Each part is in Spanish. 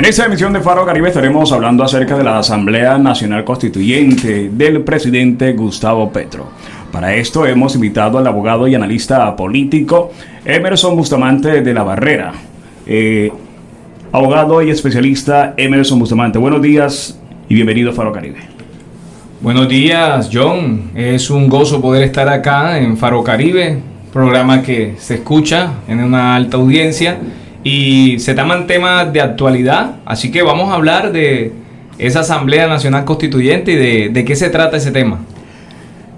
En esta emisión de Faro Caribe estaremos hablando acerca de la Asamblea Nacional Constituyente del presidente Gustavo Petro. Para esto hemos invitado al abogado y analista político Emerson Bustamante de la Barrera. Abogado y especialista Emerson Bustamante, buenos días y bienvenido a Faro Caribe. Buenos días, John. Es un gozo poder estar acá en Faro Caribe, programa que se escucha en una alta audiencia y se toman temas de actualidad, así que vamos a hablar de esa Asamblea Nacional Constituyente y de qué se trata ese tema.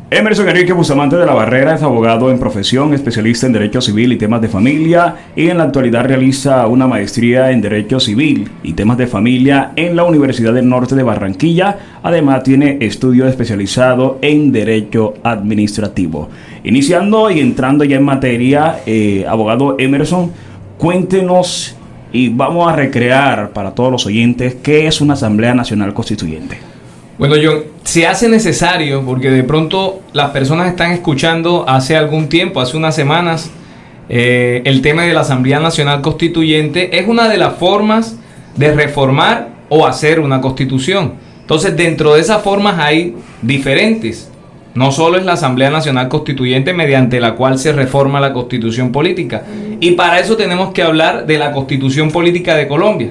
Emerson Enrique Bustamante de la Barrera es abogado en profesión, especialista en Derecho Civil y temas de familia, y en la actualidad realiza una maestría en Derecho Civil y temas de familia en la Universidad del Norte de Barranquilla. Además tiene estudio especializado en Derecho Administrativo. Iniciando y entrando ya en materia, abogado Emerson, cuéntenos y vamos a recrear para todos los oyentes qué es una Asamblea Nacional Constituyente. Bueno, John, se hace necesario porque de pronto las personas están escuchando hace algún tiempo, hace unas semanas, el tema de la Asamblea Nacional Constituyente. Es una de las formas de reformar o hacer una constitución. Entonces, dentro de esas formas hay diferentes. No solo es la Asamblea Nacional Constituyente mediante la cual se reforma la Constitución Política. Y para eso tenemos que hablar de la Constitución Política de Colombia.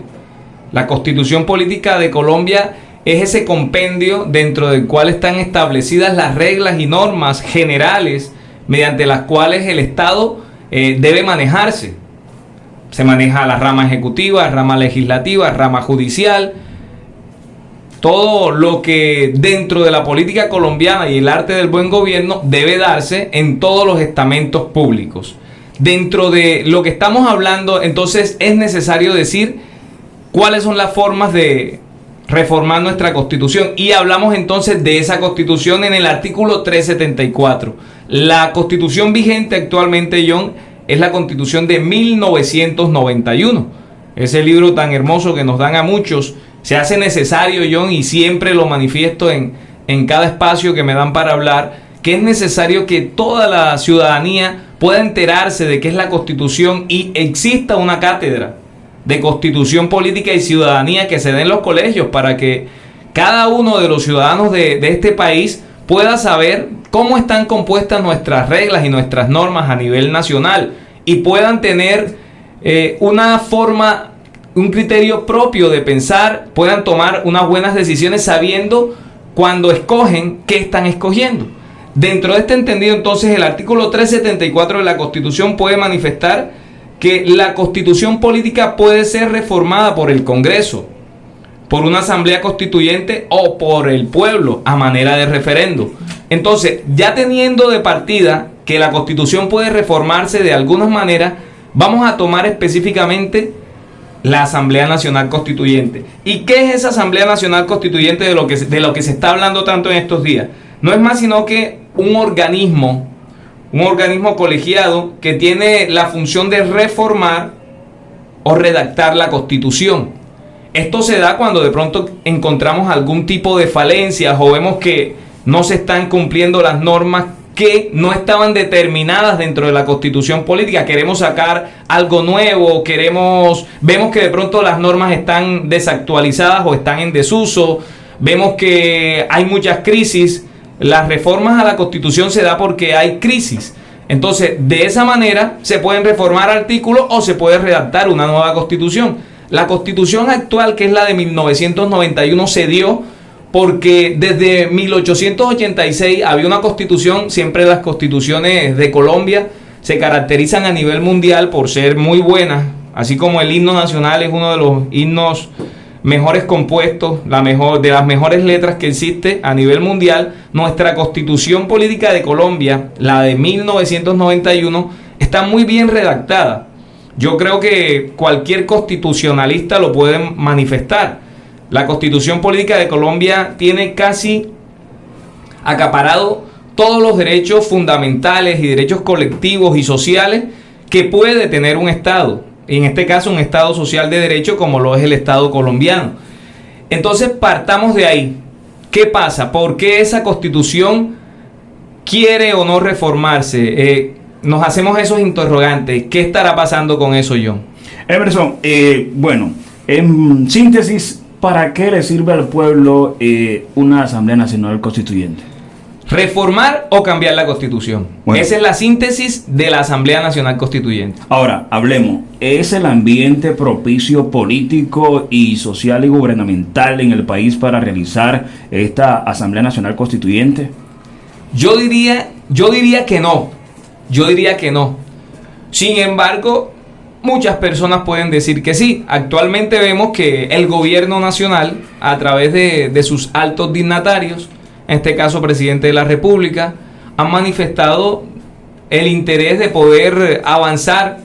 La Constitución Política de Colombia es ese compendio dentro del cual están establecidas las reglas y normas generales mediante las cuales el Estado debe manejarse. Se maneja la rama ejecutiva, rama legislativa, rama judicial. Todo lo que dentro de la política colombiana y el arte del buen gobierno debe darse en todos los estamentos públicos. Dentro de lo que estamos hablando, entonces, es necesario decir cuáles son las formas de reformar nuestra Constitución. Y hablamos entonces de esa Constitución en el artículo 374. La Constitución vigente actualmente, John, es la Constitución de 1991. Ese libro tan hermoso que nos dan a muchos. Se hace necesario, John, y siempre lo manifiesto en cada espacio que me dan para hablar, que es necesario que toda la ciudadanía pueda enterarse de qué es la Constitución y exista una cátedra de Constitución Política y Ciudadanía que se dé en los colegios para que cada uno de los ciudadanos de este país pueda saber cómo están compuestas nuestras reglas y nuestras normas a nivel nacional y puedan tener una forma, un criterio propio de pensar, puedan tomar unas buenas decisiones sabiendo cuando escogen qué están escogiendo. Dentro de este entendido, entonces, el artículo 374 de la Constitución puede manifestar que la Constitución Política puede ser reformada por el Congreso, por una Asamblea Constituyente o por el pueblo a manera de referendo. Entonces, ya teniendo de partida que la Constitución puede reformarse de alguna manera, vamos a tomar específicamente la Asamblea Nacional Constituyente. ¿Y qué es esa Asamblea Nacional Constituyente de lo que se está hablando tanto en estos días? No es más sino que un organismo colegiado que tiene la función de reformar o redactar la Constitución. Esto se da cuando de pronto encontramos algún tipo de falencias o vemos que no se están cumpliendo las normas que no estaban determinadas dentro de la Constitución Política. Queremos sacar algo nuevo, vemos que de pronto las normas están desactualizadas o están en desuso, vemos que hay muchas crisis. Las reformas a la Constitución se da porque hay crisis. Entonces, de esa manera se pueden reformar artículos o se puede redactar una nueva Constitución. La Constitución actual, que es la de 1991, se dio porque desde 1886 había una Constitución. Siempre las constituciones de Colombia se caracterizan a nivel mundial por ser muy buenas, así como el himno nacional es uno de los himnos mejores compuestos, de las mejores letras que existe a nivel mundial. Nuestra Constitución Política de Colombia, la de 1991, está muy bien redactada. Yo creo que cualquier constitucionalista lo puede manifestar. La Constitución Política de Colombia tiene casi acaparado todos los derechos fundamentales y derechos colectivos y sociales que puede tener un Estado. En este caso, un Estado social de derecho como lo es el Estado colombiano. Entonces, partamos de ahí. ¿Qué pasa? ¿Por qué esa Constitución quiere o no reformarse? Nos hacemos esos interrogantes. ¿Qué estará pasando con eso, John? Emerson, En síntesis, ¿para qué le sirve al pueblo una Asamblea Nacional Constituyente? Reformar o cambiar la Constitución. Bueno. Esa es la síntesis de la Asamblea Nacional Constituyente. Ahora, hablemos. ¿Es el ambiente propicio político y social y gubernamental en el país para realizar esta Asamblea Nacional Constituyente? Yo diría que no. Yo diría que no. Sin embargo, muchas personas pueden decir que sí. Actualmente vemos que el gobierno nacional, a través de sus altos dignatarios, en este caso presidente de la República, han manifestado el interés de poder avanzar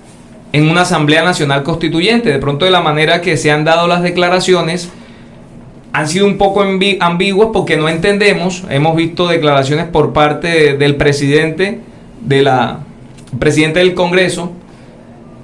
en una Asamblea Nacional Constituyente. De pronto, de la manera que se han dado las declaraciones, han sido un poco ambiguas porque no entendemos. Hemos visto declaraciones por parte del presidente del Congreso,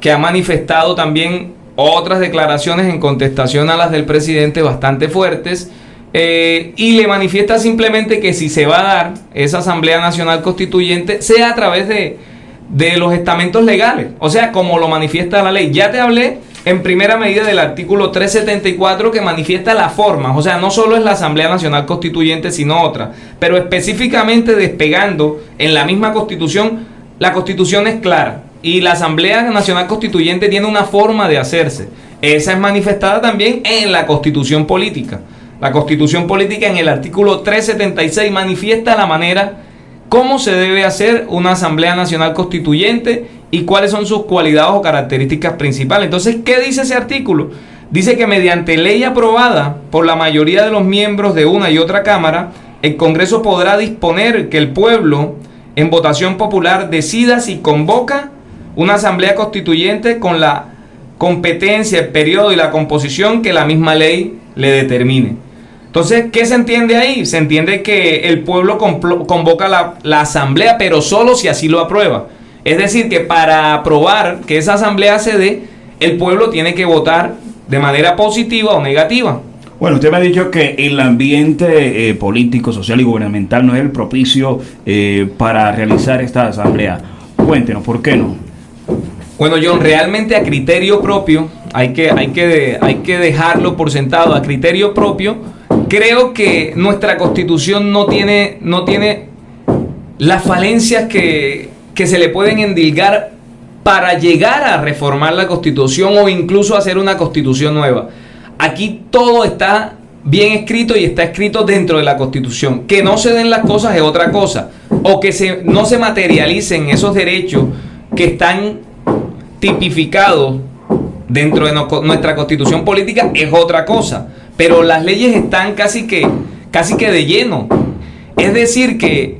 que ha manifestado también otras declaraciones en contestación a las del presidente bastante fuertes, y le manifiesta simplemente que si se va a dar esa Asamblea Nacional Constituyente, sea a través de los estamentos legales, o sea, como lo manifiesta la ley. Ya te hablé en primera medida del artículo 374, que manifiesta las formas, o sea, no solo es la Asamblea Nacional Constituyente, sino otra, pero específicamente despegando en la misma Constitución. La Constitución es clara y la Asamblea Nacional Constituyente tiene una forma de hacerse. Esa es manifestada también en la Constitución Política. La Constitución Política, en el artículo 376, manifiesta la manera cómo se debe hacer una Asamblea Nacional Constituyente y cuáles son sus cualidades o características principales. Entonces, ¿qué dice ese artículo? Dice que mediante ley aprobada por la mayoría de los miembros de una y otra Cámara, el Congreso podrá disponer que el pueblo, en votación popular, decida si convoca una Asamblea Constituyente con la competencia, el periodo y la composición que la misma ley le determine. Entonces, ¿qué se entiende ahí? Se entiende que el pueblo convoca la asamblea, pero solo si así lo aprueba. Es decir, que para aprobar que esa asamblea se dé, el pueblo tiene que votar de manera positiva o negativa. Bueno, usted me ha dicho que el ambiente político, social y gubernamental no es el propicio para realizar esta asamblea. Cuéntenos, ¿por qué no? Bueno, John, realmente a criterio propio, hay que dejarlo por sentado, a criterio propio. Creo que nuestra Constitución no tiene las falencias que se le pueden endilgar para llegar a reformar la Constitución o incluso hacer una Constitución nueva. Aquí todo está bien escrito y está escrito dentro de la Constitución. Que no se den las cosas es otra cosa, o que no se materialicen esos derechos que están tipificados dentro de nuestra Constitución política es otra cosa. Pero las leyes están casi que de lleno. Es decir, que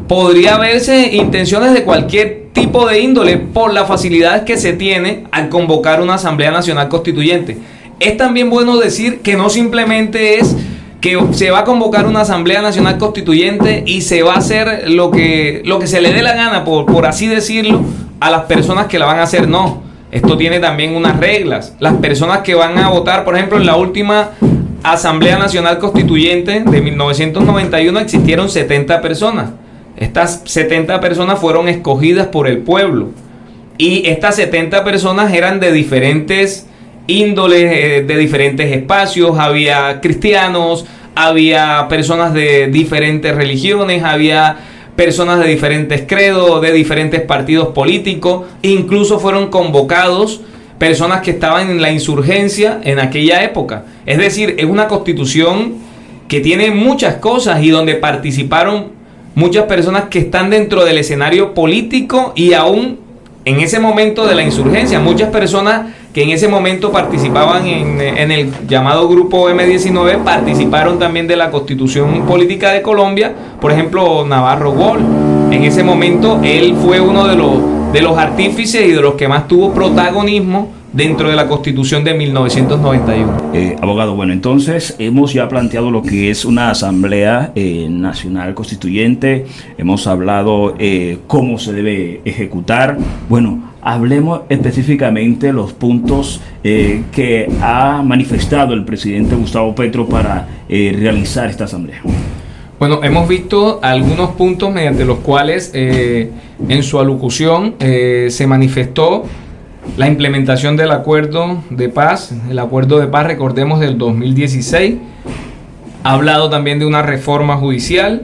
podría verse intenciones de cualquier tipo de índole por las facilidades que se tiene al convocar una Asamblea Nacional Constituyente. Es también bueno decir que no simplemente es que se va a convocar una Asamblea Nacional Constituyente y se va a hacer lo que se le dé la gana, por así decirlo, a las personas que la van a hacer. No. Esto tiene también unas reglas. Las personas que van a votar, por ejemplo, en la última Asamblea Nacional Constituyente de 1991 existieron 70 personas. Estas 70 personas fueron escogidas por el pueblo. Y estas 70 personas eran de diferentes índoles, de diferentes espacios. Había cristianos, había personas de diferentes religiones, había personas de diferentes credos, de diferentes partidos políticos. Incluso fueron convocados personas que estaban en la insurgencia en aquella época. Es decir, es una constitución que tiene muchas cosas y donde participaron muchas personas que están dentro del escenario político y aún en ese momento de la insurgencia. Muchas personas que en ese momento participaban en el llamado Grupo M19 participaron también de la Constitución Política de Colombia. Por ejemplo, Navarro Gol. En ese momento él fue uno de los artífices y de los que más tuvo protagonismo dentro de la Constitución de 1991. Abogado, bueno, entonces hemos ya planteado lo que es una Asamblea Nacional Constituyente, hemos hablado cómo se debe ejecutar. Bueno, hablemos específicamente los puntos que ha manifestado el presidente Gustavo Petro para realizar esta Asamblea. Bueno, hemos visto algunos puntos mediante los cuales en su alocución se manifestó la implementación del acuerdo de paz, recordemos, del 2016. Ha hablado también de una reforma judicial.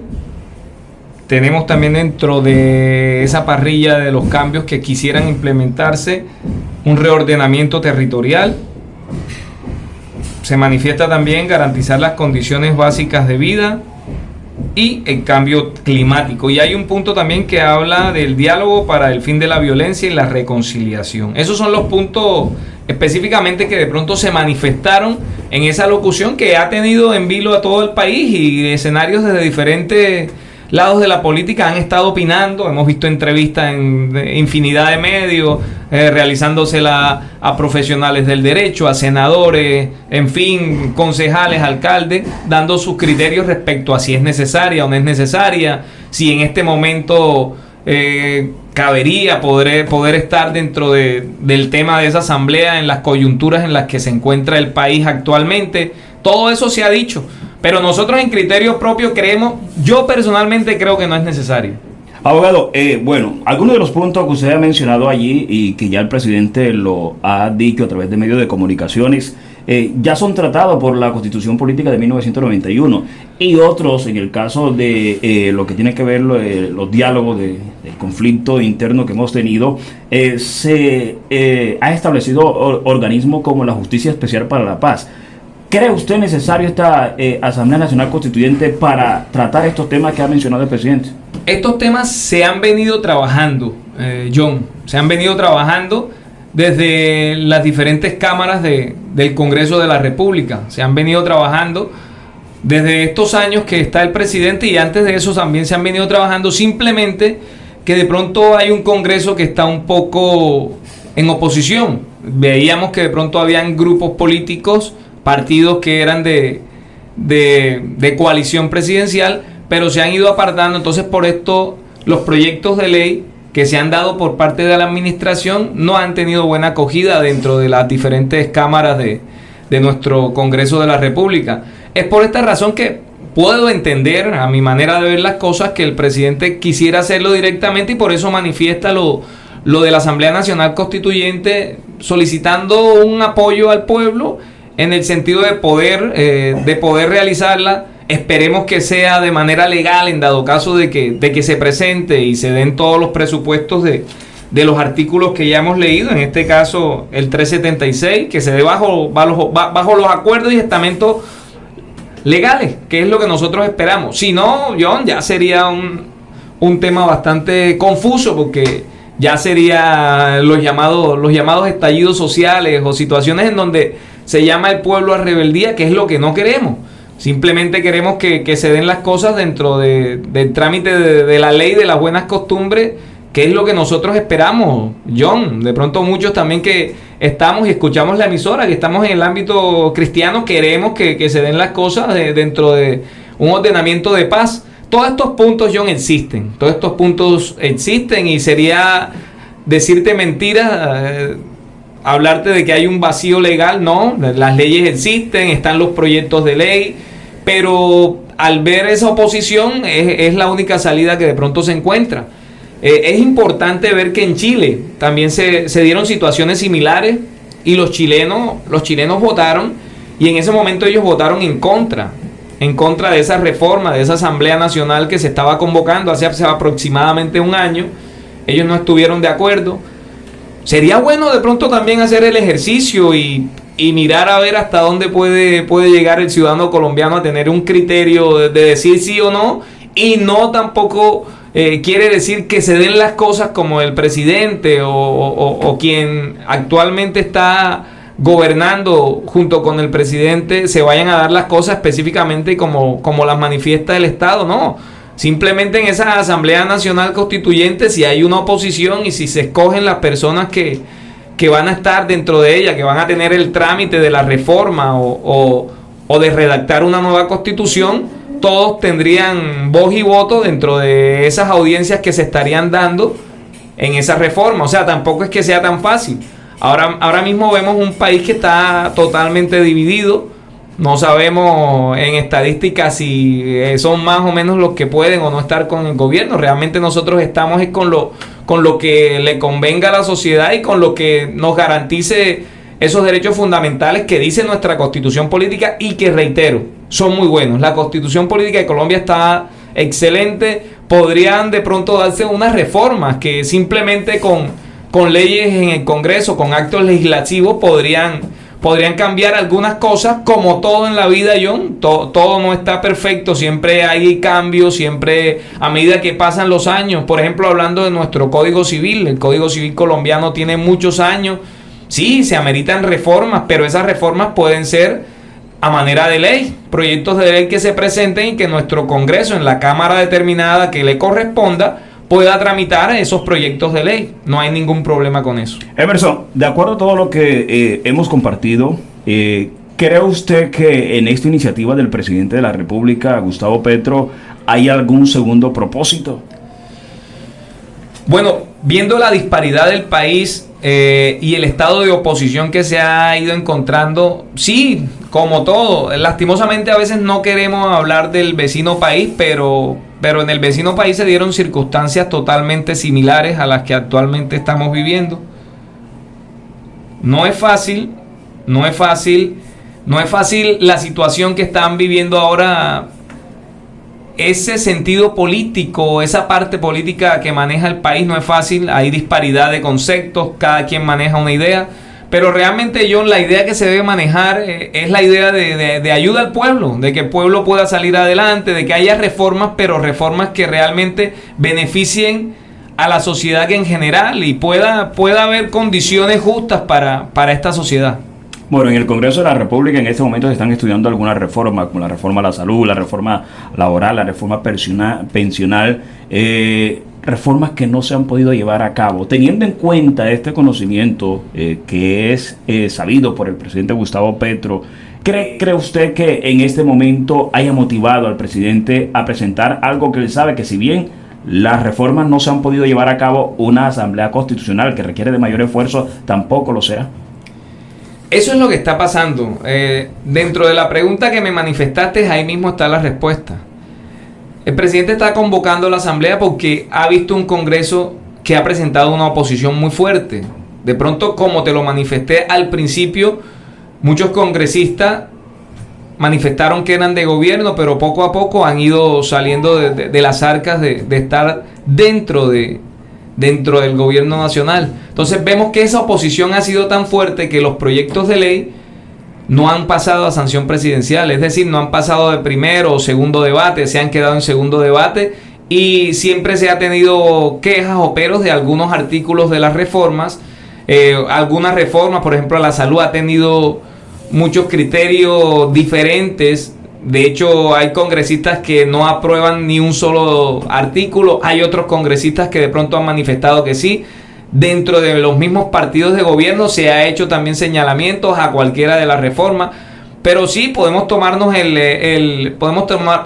Tenemos también dentro de esa parrilla de los cambios que quisieran implementarse un reordenamiento territorial. Se manifiesta también garantizar las condiciones básicas de vida y el cambio climático. Y hay un punto también que habla del diálogo para el fin de la violencia y la reconciliación. Esos son los puntos específicamente que de pronto se manifestaron en esa locución que ha tenido en vilo a todo el país, y escenarios desde diferentes lados de la política han estado opinando. Hemos visto entrevistas en infinidad de medios, realizándosela a profesionales del derecho, a senadores, en fin, concejales, alcaldes, dando sus criterios respecto a si es necesaria o no es necesaria, si en este momento cabería poder estar dentro del tema de esa asamblea en las coyunturas en las que se encuentra el país actualmente. Todo eso se ha dicho, pero nosotros en criterio propio yo personalmente creo que no es necesario. Abogado, bueno, algunos de los puntos que usted ha mencionado allí y que ya el presidente lo ha dicho a través de medios de comunicaciones, ya son tratados por la Constitución Política de 1991, y otros, en el caso de lo que tiene que ver los diálogos del conflicto interno que hemos tenido, se ha establecido organismos como la Justicia Especial para la Paz. ¿Cree usted necesario esta Asamblea Nacional Constituyente para tratar estos temas que ha mencionado el presidente? Estos temas se han venido trabajando, John, se han venido trabajando desde las diferentes cámaras del Congreso de la República. Se han venido trabajando desde estos años que está el presidente, y antes de eso también se han venido trabajando, simplemente que de pronto hay un Congreso que está un poco en oposición. Veíamos que de pronto habían grupos políticos, partidos que eran de coalición presidencial, pero se han ido apartando. Entonces, por esto, los proyectos de ley que se han dado por parte de la administración no han tenido buena acogida dentro de las diferentes cámaras de nuestro Congreso de la República. Es por esta razón que puedo entender, a mi manera de ver las cosas, que el presidente quisiera hacerlo directamente, y por eso manifiesta lo de la Asamblea Nacional Constituyente, solicitando un apoyo al pueblo en el sentido de poder realizarla. Esperemos que sea de manera legal, en dado caso de que se presente y se den todos los presupuestos de los artículos que ya hemos leído, en este caso el 376, que se dé bajo los acuerdos y estamentos legales, que es lo que nosotros esperamos. Si no, John, ya sería un tema bastante confuso, porque ya sería los llamados estallidos sociales o situaciones en donde se llama el pueblo a rebeldía, que es lo que no queremos. Simplemente queremos que se den las cosas dentro del trámite de la ley, de las buenas costumbres, que es lo que nosotros esperamos, John. De pronto muchos también que estamos y escuchamos la emisora, que estamos en el ámbito cristiano, queremos que se den las cosas dentro de un ordenamiento de paz. Todos estos puntos, John, existen. Todos estos puntos existen, y sería decirte mentiras, hablarte de que hay un vacío legal. No, las leyes existen, están los proyectos de ley, pero al ver esa oposición es la única salida que de pronto se encuentra. Es importante ver que en Chile también se dieron situaciones similares, y los chilenos votaron, y en ese momento ellos votaron en contra de esa reforma, de esa Asamblea Nacional que se estaba convocando hace aproximadamente un año. Ellos no estuvieron de acuerdo. Sería bueno de pronto también hacer el ejercicio y mirar a ver hasta dónde puede llegar el ciudadano colombiano a tener un criterio de decir sí o no, y no tampoco quiere decir que se den las cosas como el presidente o quien actualmente está gobernando junto con el presidente se vayan a dar las cosas específicamente como las manifiesta el Estado. No, simplemente en esa Asamblea Nacional Constituyente, si hay una oposición y si se escogen las personas que van a estar dentro de ella, que van a tener el trámite de la reforma o de redactar una nueva constitución, todos tendrían voz y voto dentro de esas audiencias que se estarían dando en esa reforma. O sea, tampoco es que sea tan fácil. Ahora mismo vemos un país que está totalmente dividido. No sabemos en estadísticas si son más o menos los que pueden o no estar con el gobierno. Realmente nosotros estamos con lo que le convenga a la sociedad y con lo que nos garantice esos derechos fundamentales que dice nuestra Constitución Política y que, reitero, son muy buenos. La Constitución Política de Colombia está excelente. Podrían de pronto darse unas reformas que simplemente con leyes en el Congreso, con actos legislativos, podrían cambiar algunas cosas, como todo en la vida, John. Todo no está perfecto, siempre hay cambios, siempre a medida que pasan los años. Por ejemplo, hablando de nuestro Código Civil, el Código Civil colombiano tiene muchos años. Sí, se ameritan reformas, pero esas reformas pueden ser a manera de ley, proyectos de ley que se presenten y que nuestro Congreso, en la Cámara determinada que le corresponda, pueda tramitar esos proyectos de ley. No hay ningún problema con eso. Emerson, de acuerdo a todo lo que hemos compartido, ¿cree usted que en esta iniciativa del presidente de la República, Gustavo Petro, hay algún segundo propósito? Bueno, viendo la disparidad del país y el estado de oposición que se ha ido encontrando, sí, como todo, lastimosamente a veces no queremos hablar del vecino país, pero en el vecino país se dieron circunstancias totalmente similares a las que actualmente estamos viviendo. No es fácil la situación que están viviendo ahora. Ese sentido político, esa parte política que maneja el país no es fácil. Hay disparidad de conceptos, cada quien maneja una idea. Pero realmente, John, la idea que se debe manejar es la idea de ayuda al pueblo, de que el pueblo pueda salir adelante, de que haya reformas, pero reformas que realmente beneficien a la sociedad en general y pueda haber condiciones justas para esta sociedad. Bueno, en el Congreso de la República en este momento se están estudiando algunas reformas, como la reforma a la salud, la reforma laboral, la reforma pensional, reformas que no se han podido llevar a cabo. Teniendo en cuenta este conocimiento que es sabido por el presidente Gustavo Petro, ¿cree usted que en este momento haya motivado al presidente a presentar algo que él sabe que, si bien las reformas no se han podido llevar a cabo, una asamblea constitucional que requiere de mayor esfuerzo tampoco lo será? Eso es lo que está pasando. Dentro de la pregunta que me manifestaste, ahí mismo está la respuesta. El presidente está convocando a la asamblea porque ha visto un Congreso que ha presentado una oposición muy fuerte. De pronto, como te lo manifesté al principio, muchos congresistas manifestaron que eran de gobierno, pero poco a poco han ido saliendo de las arcas de estar dentro del gobierno nacional. Entonces vemos que esa oposición ha sido tan fuerte que los proyectos de ley no han pasado a sanción presidencial, es decir, no han pasado de primero o segundo debate, se han quedado en segundo debate y siempre se ha tenido quejas o peros de algunos artículos de las reformas. Algunas reformas, por ejemplo, la salud ha tenido muchos criterios diferentes. De hecho, hay congresistas que no aprueban ni un solo artículo. Hay otros congresistas que de pronto han manifestado que sí. Dentro de los mismos partidos de gobierno se ha hecho también señalamientos a cualquiera de las reformas. Pero sí, podemos tomarnos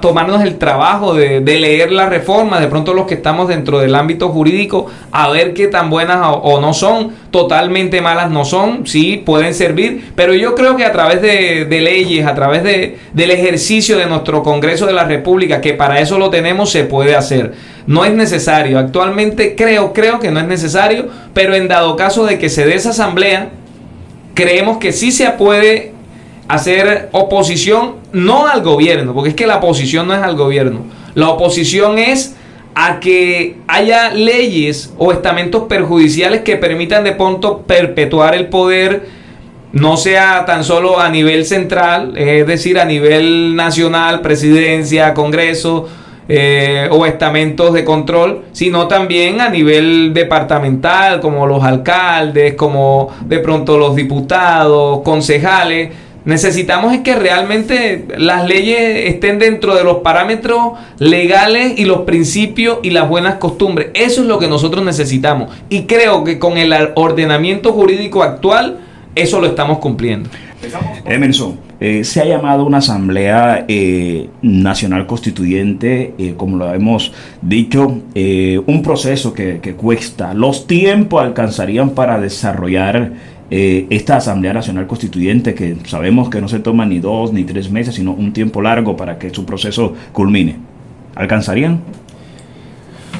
tomarnos el trabajo de leer las reformas, de pronto los que estamos dentro del ámbito jurídico, a ver qué tan buenas o no son, totalmente malas no son, sí, pueden servir, pero yo creo que a través de leyes, a través del ejercicio de nuestro Congreso de la República, que para eso lo tenemos, se puede hacer. No es necesario, actualmente creo que no es necesario, pero en dado caso de que se dé esa asamblea, creemos que sí se puede hacer oposición, no al gobierno, porque es que la oposición no es al gobierno, la oposición es a que haya leyes o estamentos perjudiciales que permitan de pronto perpetuar el poder, no sea tan solo a nivel central, es decir, a nivel nacional, presidencia, Congreso, o estamentos de control, sino también a nivel departamental, como los alcaldes, como de pronto los diputados, concejales. Necesitamos es que realmente las leyes estén dentro de los parámetros legales y los principios y las buenas costumbres. Eso es lo que nosotros necesitamos. Y creo que con el ordenamiento jurídico actual, eso lo estamos cumpliendo. Emerson, se ha llamado una asamblea nacional constituyente, como lo hemos dicho, un proceso que cuesta. Los tiempos alcanzarían para desarrollar esta Asamblea Nacional Constituyente, que sabemos que no se toma ni 2 ni 3 meses, sino un tiempo largo para que su proceso culmine? ¿Alcanzarían?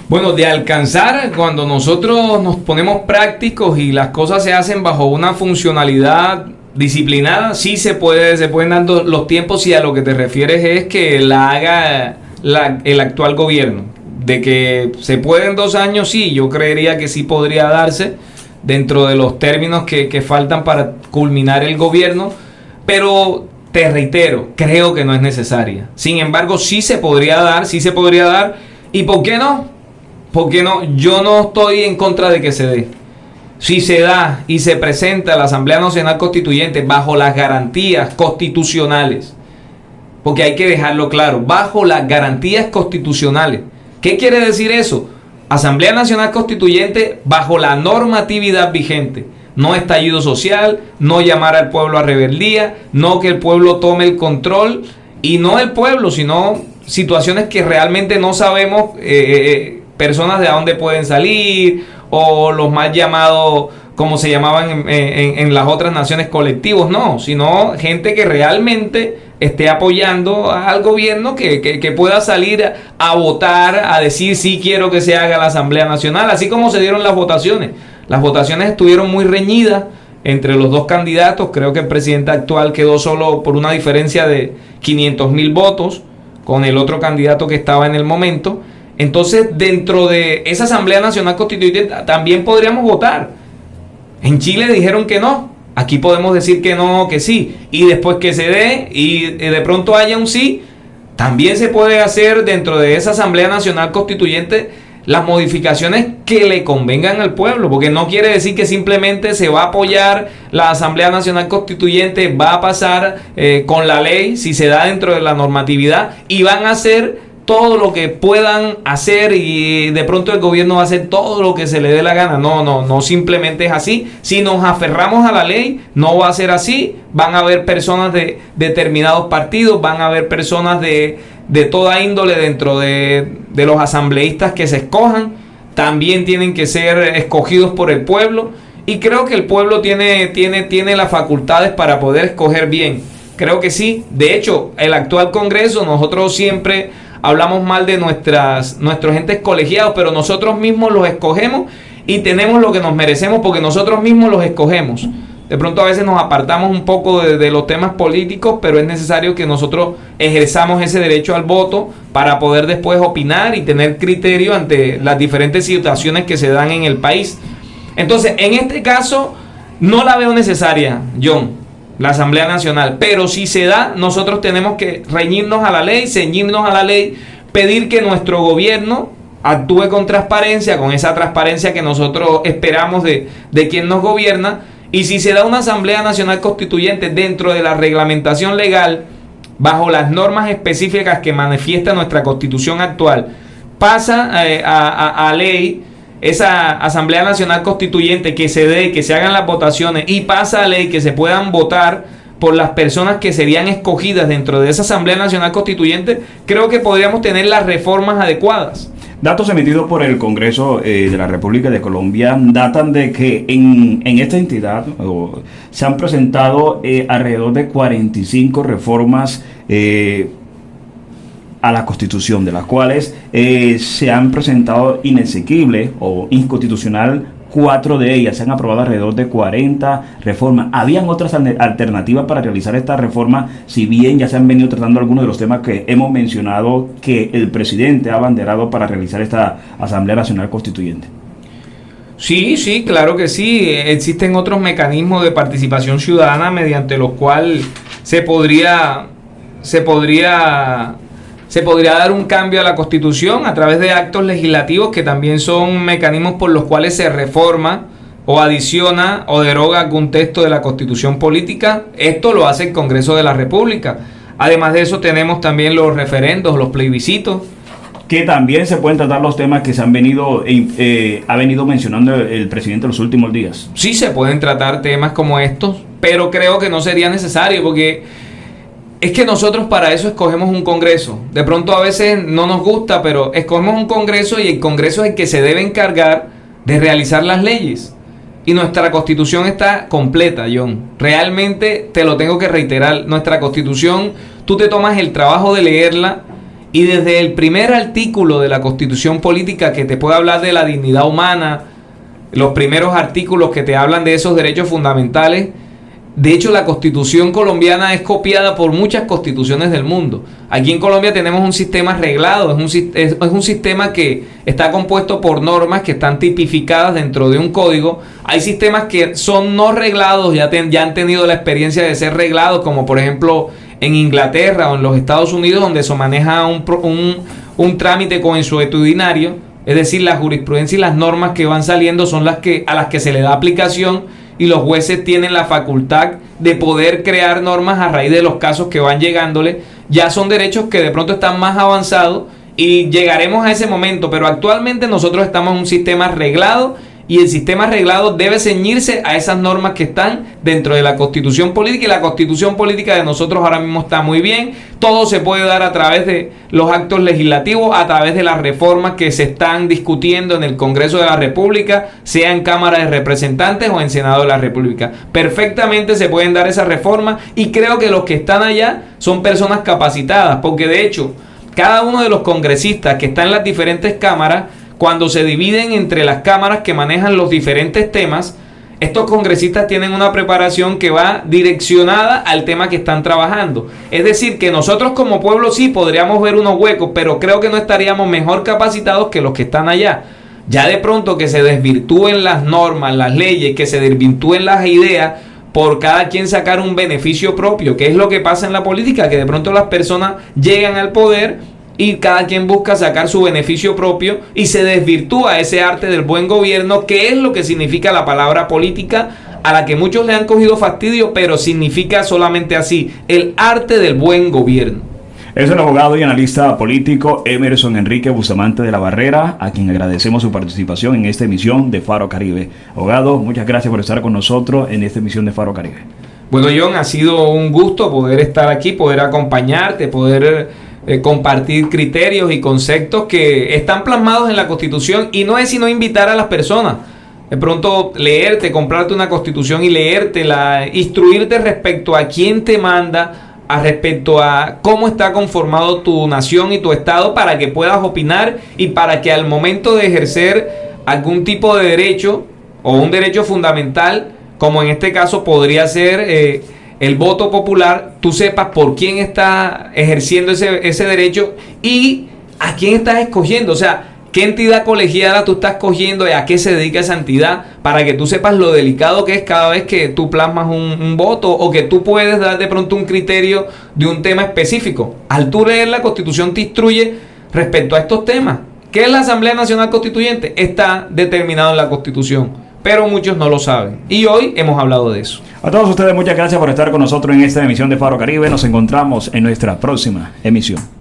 Bueno, de alcanzar, cuando nosotros nos ponemos prácticos y las cosas se hacen bajo una funcionalidad disciplinada, sí se pueden dar los tiempos, si a lo que te refieres es que la haga el actual gobierno. De que se puede en 2 años, sí, yo creería que sí podría darse dentro de los términos que faltan para culminar el gobierno, pero te reitero, creo que no es necesaria. Sin embargo, sí se podría dar, ¿y por qué no? Porque no, yo no estoy en contra de que se dé. Si se da y se presenta a la Asamblea Nacional Constituyente bajo las garantías constitucionales, porque hay que dejarlo claro, bajo las garantías constitucionales. ¿Qué quiere decir eso? Asamblea Nacional Constituyente bajo la normatividad vigente. No estallido social, no llamar al pueblo a rebeldía, no que el pueblo tome el control, y no el pueblo, sino situaciones que realmente no sabemos, personas de dónde pueden salir, o los mal llamados, como se llamaban en las otras naciones, colectivos, no, sino gente que realmente esté apoyando al gobierno, que pueda salir a votar, a decir sí quiero que se haga la Asamblea Nacional, así como se dieron las votaciones. Las votaciones estuvieron muy reñidas entre los dos candidatos. Creo que el presidente actual quedó solo por una diferencia de 500,000 votos con el otro candidato que estaba en el momento. Entonces, dentro de esa Asamblea Nacional Constituyente también podríamos votar. En Chile dijeron que no. Aquí podemos decir que no, que sí. Y después que se dé y de pronto haya un sí, también se puede hacer dentro de esa Asamblea Nacional Constituyente las modificaciones que le convengan al pueblo. Porque no quiere decir que simplemente se va a apoyar la Asamblea Nacional Constituyente, va a pasar con la ley, si se da dentro de la normatividad, y van a hacer todo lo que puedan hacer, y de pronto el gobierno va a hacer todo lo que se le dé la gana. No simplemente es así. Si nos aferramos a la ley, no va a ser así. Van a haber personas de determinados partidos, van a haber personas de toda índole dentro de los asambleístas que se escojan. También tienen que ser escogidos por el pueblo, y creo que el pueblo tiene las facultades para poder escoger bien. Creo que sí. De hecho, el actual Congreso, nosotros siempre hablamos mal de nuestros entes colegiados, pero nosotros mismos los escogemos y tenemos lo que nos merecemos porque nosotros mismos los escogemos. De pronto a veces nos apartamos un poco de los temas políticos, pero es necesario que nosotros ejerzamos ese derecho al voto para poder después opinar y tener criterio ante las diferentes situaciones que se dan en el país. Entonces, en este caso, no la veo necesaria, John, la Asamblea Nacional, pero si se da, nosotros tenemos que reñirnos a la ley, ceñirnos a la ley, pedir que nuestro gobierno actúe con transparencia, con esa transparencia que nosotros esperamos de quien nos gobierna. Y si se da una Asamblea Nacional Constituyente dentro de la reglamentación legal, bajo las normas específicas que manifiesta nuestra Constitución actual, pasa a ley esa Asamblea Nacional Constituyente, que se dé, que se hagan las votaciones, y pasa a ley que se puedan votar por las personas que serían escogidas dentro de esa Asamblea Nacional Constituyente, creo que podríamos tener las reformas adecuadas. Datos emitidos por el Congreso de la República de Colombia datan de que en esta entidad se han presentado alrededor de 45 reformas a la Constitución, de las cuales se han presentado inexequible o inconstitucional 4 de ellas. Se han aprobado alrededor de 40 reformas. Habían otras alternativas para realizar esta reforma, si bien ya se han venido tratando algunos de los temas que hemos mencionado que el presidente ha abanderado para realizar esta Asamblea Nacional Constituyente. Sí, claro que sí. Existen otros mecanismos de participación ciudadana mediante los cuales se podría dar un cambio a la Constitución a través de actos legislativos, que también son mecanismos por los cuales se reforma o adiciona o deroga algún texto de la Constitución política. Esto lo hace el Congreso de la República. Además de eso, tenemos también los referendos, los plebiscitos, que también se pueden tratar los temas que se han venido ha venido mencionando el presidente en los últimos días. Sí, se pueden tratar temas como estos, pero creo que no sería necesario, porque es que nosotros para eso escogemos un Congreso. De pronto a veces no nos gusta, pero escogemos un Congreso, y el Congreso es el que se debe encargar de realizar las leyes. Y nuestra Constitución está completa, John. Realmente te lo tengo que reiterar. Nuestra Constitución, tú te tomas el trabajo de leerla y desde el primer artículo de la Constitución política que te puede hablar de la dignidad humana, los primeros artículos que te hablan de esos derechos fundamentales. De hecho, la Constitución colombiana es copiada por muchas constituciones del mundo. Aquí en Colombia tenemos un sistema reglado, es un sistema que está compuesto por normas que están tipificadas dentro de un código. Hay sistemas que son no reglados, ya han tenido la experiencia de ser reglados, como por ejemplo en Inglaterra o en los Estados Unidos, donde se maneja un trámite consuetudinario, es decir, la jurisprudencia y las normas que van saliendo son a las que se le da aplicación, y los jueces tienen la facultad de poder crear normas a raíz de los casos que van llegándole. Ya son derechos que de pronto están más avanzados y llegaremos a ese momento, pero actualmente nosotros estamos en un sistema reglado y el sistema reglado debe ceñirse a esas normas que están dentro de la Constitución política, y la Constitución política de nosotros ahora mismo está muy bien. Todo se puede dar a través de los actos legislativos, a través de las reformas que se están discutiendo en el Congreso de la República, sea en Cámara de Representantes o en Senado de la República. Perfectamente se pueden dar esas reformas y creo que los que están allá son personas capacitadas, porque de hecho cada uno de los congresistas que están en las diferentes cámaras, cuando se dividen entre las cámaras que manejan los diferentes temas, estos congresistas tienen una preparación que va direccionada al tema que están trabajando. Es decir, que nosotros como pueblo sí podríamos ver unos huecos, pero creo que no estaríamos mejor capacitados que los que están allá. Ya de pronto que se desvirtúen las normas, las leyes, que se desvirtúen las ideas, por cada quien sacar un beneficio propio, que es lo que pasa en la política, que de pronto las personas llegan al poder y cada quien busca sacar su beneficio propio y se desvirtúa ese arte del buen gobierno, que es lo que significa la palabra política, a la que muchos le han cogido fastidio, pero significa solamente así, el arte del buen gobierno. Es el abogado y analista político Emerson Enrique Bustamante de la Barrera, a quien agradecemos su participación en esta emisión de Faro Caribe. Abogado, muchas gracias por estar con nosotros en esta emisión de Faro Caribe. Bueno, John, ha sido un gusto poder estar aquí, poder acompañarte, poder compartir criterios y conceptos que están plasmados en la Constitución, y no es sino invitar a las personas de pronto leerte, comprarte una Constitución y leértela, instruirte respecto a quién te manda, respecto a cómo está conformado tu nación y tu estado, para que puedas opinar y para que al momento de ejercer algún tipo de derecho o un derecho fundamental, como en este caso podría ser el voto popular, tú sepas por quién está ejerciendo ese derecho y a quién estás escogiendo. O sea, qué entidad colegiada tú estás escogiendo y a qué se dedica esa entidad, para que tú sepas lo delicado que es cada vez que tú plasmas un voto, o que tú puedes dar de pronto un criterio de un tema específico. Al tú leer la Constitución te instruye respecto a estos temas. ¿Qué es la Asamblea Nacional Constituyente? Está determinado en la Constitución, pero muchos no lo saben. Y hoy hemos hablado de eso. A todos ustedes, muchas gracias por estar con nosotros en esta emisión de Faro Caribe. Nos encontramos en nuestra próxima emisión.